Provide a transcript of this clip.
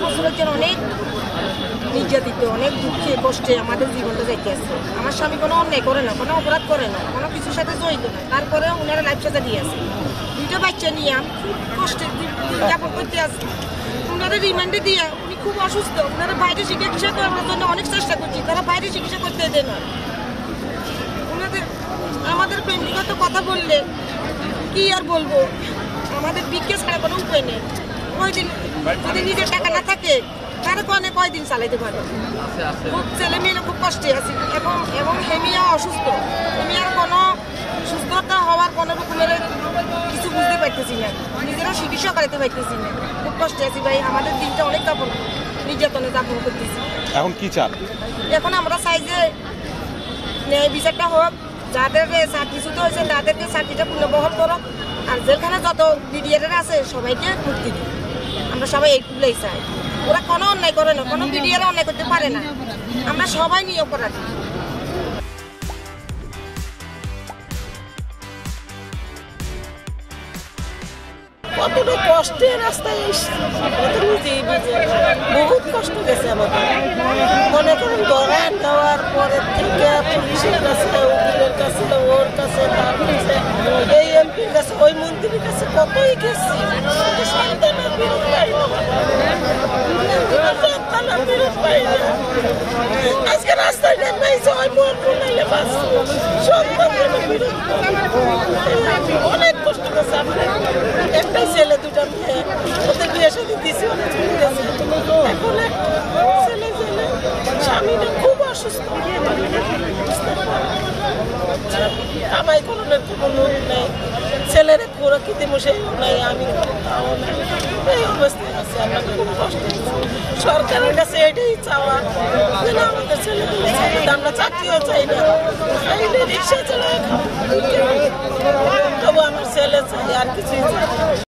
বছর হচ্ছে অনেক নির্যাতিত, অনেক দুঃখে কষ্টে আমাদের জীবনটা যাইতে আছে। আমার স্বামী কোনো অন্যায় করে না, কোনো অপরাধ করে না, কোনো কিছুর সাথে জড়িত না, তারপরেও ওনারা লাইফ সাজা দিয়ে আছে। দুইটা বাচ্চা নিয়ে কষ্টে যাপন করতে আসে। ওনারা রিমান্ডে দিয়ে উনি খুব অসুস্থ, ওনারা বাইরে চিকিৎসা করার জন্য অনেক চেষ্টা করছি, তারা বাইরে চিকিৎসা করতে দেয় না। ওনাদের আমাদের প্রেমিকগত কথা বললে কি আর বলবো, আমাদের বিক্রি ছাড়া কোনো উপায় নেই। কয়দিন যদি নিজের টাকা না থাকে তারা কয়দিন চালাইতে পারে। খুব ছেলে মেয়েরা খুব কষ্টে আছে এবং হেমিয়া অসুস্থ, হেমিয়ার কোনো সুস্থতা হওয়ার কোনো রকমের কিছু বুঝতে পারতেছি না, নিজেরাও চিকিৎসা করাতে পারতেছি না। খুব কষ্টে আছি ভাই, আমাদের দিনটা অনেক নির্যাতনে যাপন করতেছি। এখন কি চান? এখন আমরা চাই যে ন্যায় বিচারটা হোক, যাদের চাকরিচ্যুত হয়েছে তাদেরকে চাকরিটা পুনর্বহাল করো, আর যেখানে যত বিডিআর আছে সবাইকে মুক্তি দিই। আমরা সবাই এইগুলোই চাই। ওরা কোনো অন্যায় করে না, কোনো বিডিআর অন্যায় করতে পারে না, আমরা সবাই নিয়ে অপরাধী। কতটা কষ্টের রাস্তায় নিজেই বুঝে, বহুত কষ্ট গেছে আমাদের। মনে করুন ধরান দেওয়ার পরের থেকে পুলিশের কাছে, উকিলের কাছে, ওর কাছে, তার কাছে, এই এমপির কাছে, ওই মন্ত্রীর কাছে কতই গেছি, সন্তানের বিরোধ পাই না, সন্তানের বিরোধ পাই না। আজকে রাস্তায় নেমেছে ওই মরবো নাইলে বাঁচবো, সন্তানের বিরোধ অনেক কষ্ট গেছে। আমরা একটাই ছেলে, দুটা মেয়ে, ওদের বিয়ে সাথে দিয়েছি, অনেক চলে গেছে। এখন ছেলে স্বামীটা খুব অসুস্থ, কামাই করণের কোনো লোক নেই, ছেলের খোরা খেতে বসে নাই, আমি তাও নাই, এই অবস্থায় আছে। আমরা খুব কষ্ট, সরকারের কাছে এটাই চাওয়া যেন আমাদের ছেলেগুলো, আমরা চাকরিও চাই না, রিক্সা চালায় খাবো, তবু আমার ছেলে চাই, আর কিছুই চাই।